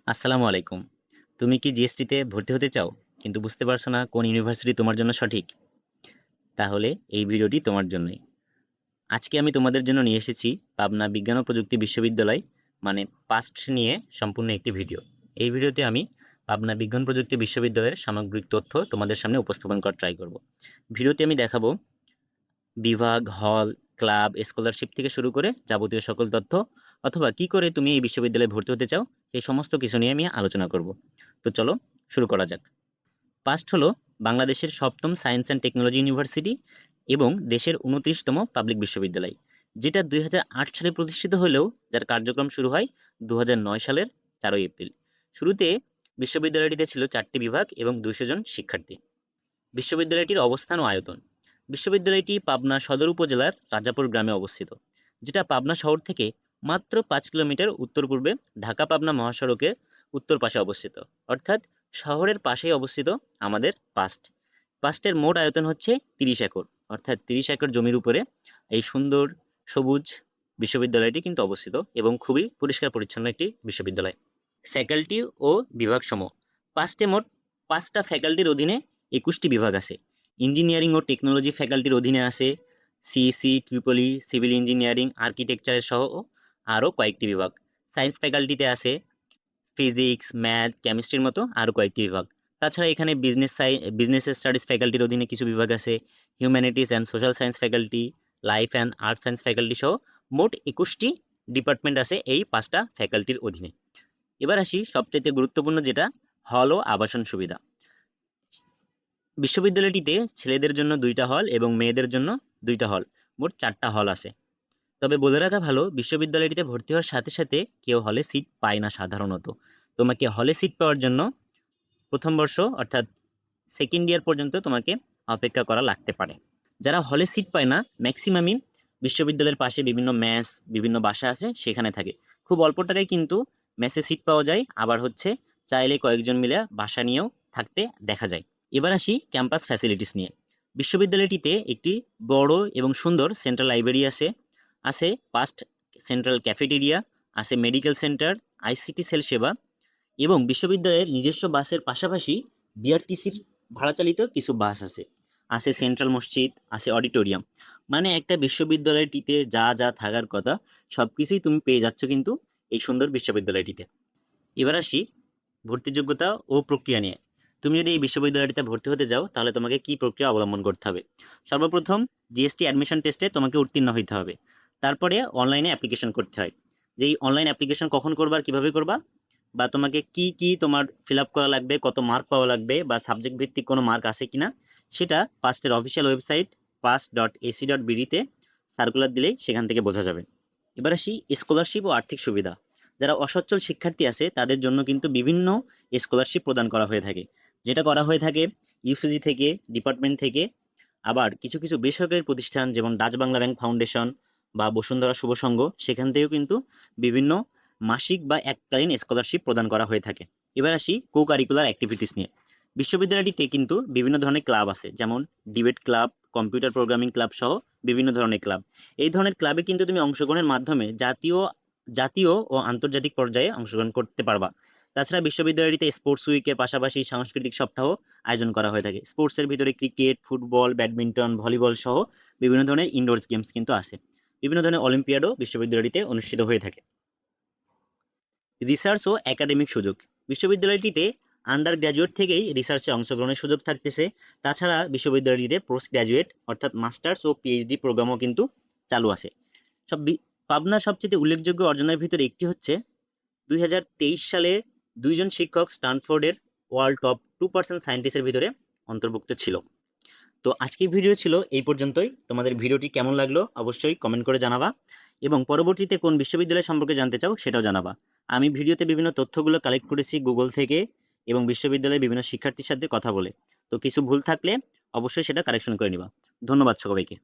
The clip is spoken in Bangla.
আসসালামু আলাইকুম। তুমি কি জিএসটিতে ভর্তি হতে চাও? কিন্তু বুঝতে পারছো না কোন ইউনিভার্সিটি তোমার জন্য সঠিক? তাহলে এই ভিডিওটি তোমার জন্যই। আজকে আমি তোমাদের জন্য নিয়ে এসেছি পাবনা বিজ্ঞান ও প্রযুক্তি বিশ্ববিদ্যালয় মানে পাস্ট নিয়ে সম্পূর্ণ একটি ভিডিও। এই ভিডিওতে আমি পাবনা বিজ্ঞান প্রযুক্তি বিশ্ববিদ্যালয়ের সামগ্রিক তথ্য তোমাদের সামনে উপস্থাপন করার ট্রাই করব। ভিডিওতে আমি দেখাবো বিভাগ, হল, ক্লাব, স্কলারশিপ থেকে শুরু করে যাবতীয় সকল তথ্য অথবা কি করে তুমি এই বিশ্ববিদ্যালয়ে ভর্তি হতে চাও এই সমস্ত কিছু নিয়ে আমি আলোচনা করব। তো চলো শুরু করা যাক। পাস্ট হলো বাংলাদেশের ৭ম সায়েন্স অ্যান্ড টেকনোলজি ইউনিভার্সিটি এবং দেশের ২৯তম পাবলিক বিশ্ববিদ্যালয়, যেটা ২০০৮ সালে প্রতিষ্ঠিত হলেও যার কার্যক্রম শুরু হয় ২০০৯ সালের ৪ এপ্রিল। শুরুতে বিশ্ববিদ্যালয়টিতে ছিল ৪টি বিভাগ এবং ২০০ জন শিক্ষার্থী। বিশ্ববিদ্যালয়টির অবস্থান ও আয়তন। বিশ্ববিদ্যালয়টি পাবনা সদর উপজেলার রাজাপুর গ্রামে অবস্থিত, যেটা পাবনা শহর থেকে মাত্র ৫ কিলোমিটার উত্তর পূর্বে ঢাকা পাবনা মহাসড়কের উত্তর পাশে অবস্থিত। অর্থাৎ শহরের পাশেই অবস্থিত আমাদের পাস্টের মোট আয়তন হচ্ছে ৩০ একর। অর্থাৎ ৩০ একর জমির উপরে এই সুন্দর সবুজ বিশ্ববিদ্যালয়টি কিন্তু অবস্থিত এবং খুবই পরিষ্কার পরিচ্ছন্ন একটি বিশ্ববিদ্যালয়। ফ্যাকাল্টি ও বিভাগসমূহ। মোট ৫টা ফ্যাকাল্টির অধীনে ২১টি বিভাগ আছে। ইঞ্জিনিয়ারিং ও টেকনোলজি ফ্যাকাল্টির অধীনে আছে CEC, Tripoli, civil engineering, architecture সহ আরও কয়েকটি বিভাগ। সায়েন্স ফ্যাকাল্টিতে আছে ফিজিক্স, ম্যাথ, কেমিস্ট্রির মতো আরও কয়েকটি বিভাগ। তাছাড়া এখানে বিজনেস স্টাডিজ ফ্যাকাল্টির অধীনে কিছু বিভাগ আছে, humanities and social science faculty, life and art science faculty সহ মোট ২১টি ডিপার্টমেন্ট আছে এই ৫টা ফ্যাকাল্টির অধীনে। এবার আসি সবচাইতে গুরুত্বপূর্ণ যেটা, হল ও আবাসন সুবিধা। বিশ্ববিদ্যালয়টিতে ছেলেদের জন্য ২টা হল এবং মেয়েদের জন্য ২টা হল, মোট ৪টা হল আছে। তবে বলে রাখা ভালো, বিশ্ববিদ্যালয়টিতে ভর্তি হওয়ার সাথে সাথে কেউ হলে সিট পায় না সাধারণত। তোমাকে হলে সিট পাওয়ার জন্য প্রথম বর্ষ অর্থাৎ সেকেন্ড ইয়ার পর্যন্ত তোমাকে অপেক্ষা করা লাগতে পারে। যারা হলে সিট পায় না ম্যাক্সিমামই বিশ্ববিদ্যালয়ের পাশে বিভিন্ন মেস, বিভিন্ন বাসা আছে সেখানে থাকে। খুব অল্প টাকায় কিন্তু মেসে সিট পাওয়া যায়, আবার হচ্ছে চাইলে কয়েকজন মিলে বাসা নিয়েও থাকতে দেখা যায়। এবার আসি ক্যাম্পাস ফ্যাসিলিটিস নিয়ে। বিশ্ববিদ্যালয়টিতে একটি বড় এবং সুন্দর সেন্ট্রাল লাইব্রেরি আছে, আছে পাস্ট সেন্ট্রাল ক্যাফেটেরিয়া, আছে মেডিকেল সেন্টার, আইসিটি সেল সেবা এবং বিশ্ববিদ্যালয়ের নিজস্ব বাসের পাশাপাশি বিআরটিসির ভাড়াচালিত কিছু বাস আছে। আছে সেন্ট্রাল মসজিদ, আছে অডিটোরিয়াম। মানে একটা বিশ্ববিদ্যালয়টিতে যা যা থাকার কথা সব কিছুই তুমি পেয়ে যাচ্ছ কিন্তু এই সুন্দর বিশ্ববিদ্যালয়টিতে। এবার আসি ভর্তি যোগ্যতা ও প্রক্রিয়া নিয়ে। তুমি যদি এই বিশ্ববিদ্যালয়টিতে ভর্তি হতে যাও তাহলে তোমাকে কি প্রক্রিয়া অবলম্বন করতে হবে? সর্বপ্রথম জিএসটি অ্যাডমিশন টেস্টে তোমাকে উত্তীর্ণ হইতে হবে। তারপরে অনলাইনে অ্যাপ্লিকেশন করতে হয়। যেই অনলাইন অ্যাপ্লিকেশন কখন করবা আর কিভাবে করবা, বা তোমাকে কি তোমার ফিল আপ করা লাগবে, কত মার্ক পাওয়া লাগবে, বা সাবজেক্ট ভিত্তিক কোনো মার্ক আছে কিনা, সেটা পাস্টের অফিসিয়াল ওয়েবসাইট pass.ac.bd-তে সার্কুলার দিলেই সেখান থেকে বোঝা যাবে। এবার আসি স্কলারশিপ ও আর্থিক সুবিধা। যারা অসচ্ছল শিক্ষার্থী আছে তাদের জন্য কিন্তু বিভিন্ন স্কলারশিপ প্রদান করা হয়ে থাকে, যেটা করা হয়ে থাকে ইউসিজি থেকে, ডিপার্টমেন্ট থেকে। আবার কিছু কিছু বেসরকারি প্রতিষ্ঠান যেমন ডাচ বাংলা ব্যাংক ফাউন্ডেশন বা বসুন্ধরা শুভ সংঘ, সেখান থেকেও কিন্তু বিভিন্ন মাসিক বা এককালীন স্কলারশিপ প্রদান করা হয়ে থাকে। এবার আসি কো কারিকুলার অ্যাক্টিভিটিস নিয়ে। বিশ্ববিদ্যালয়টিতে কিন্তু বিভিন্ন ধরনের ক্লাব আছে, যেমন debate club, computer programming club সহ বিভিন্ন ধরনের ক্লাব। এই ধরনের ক্লাবে কিন্তু তুমি অংশগ্রহণের মাধ্যমে জাতীয় জাতীয় ও আন্তর্জাতিক পর্যায়ে অংশগ্রহণ করতে পারবা। তাছাড়া বিশ্ববিদ্যালয়টিতে স্পোর্টস উইকের পাশাপাশি সাংস্কৃতিক সপ্তাহ আয়োজন করা হয়ে থাকে। স্পোর্টসের ভিতরে ক্রিকেট, ফুটবল, ব্যাডমিন্টন, ভলিবল সহ বিভিন্ন ধরনের ইনডোরস গেমস কিন্তু আছে। বিভিন্ন ধরনের অলিম্পিয়াডও বিশ্ববিদ্যালয়টিতে অনুষ্ঠিত হয়ে থাকে। রিসার্চ ও একাডেমিক সুযোগ। বিশ্ববিদ্যালয়টিতে আন্ডার গ্র্যাজুয়েট থেকেই রিসার্চে অংশগ্রহণের সুযোগ থাকতেছে। তাছাড়া বিশ্ববিদ্যালয়টিতে পোস্ট গ্র্যাজুয়েট অর্থাৎ মাস্টার্স ও পিএইচডি প্রোগ্রামও কিন্তু চালু আছে। পাবনার সবচেয়ে উল্লেখযোগ্য অর্জনের ভিতরে একটি হচ্ছে ২০২৩ সালে ২জন শিক্ষক স্ট্যানফোর্ডের ওয়ার্ল্ড টপ 2% সায়েন্টিস্টের ভিতরে অন্তর্ভুক্ত ছিল। তো আজকের ভিডিও ছিল এই পর্যন্তই। তোমাদের ভিডিওটি কেমন লাগলো অবশ্যই কমেন্ট করে জানাবা এবং পরবর্তীতে কোন বিশ্ববিদ্যালয় সম্পর্কে জানতে চাও সেটাও জানাবা। আমি ভিডিওতে বিভিন্ন তথ্যগুলো কালেক্ট করেছি গুগল থেকে এবং বিশ্ববিদ্যালয়ের বিভিন্ন শিক্ষার্থীর সাথে কথা বলে। তো কিছু ভুল থাকলে অবশ্যই সেটা কারেকশন করে নিবা। ধন্যবাদ সবাইকে।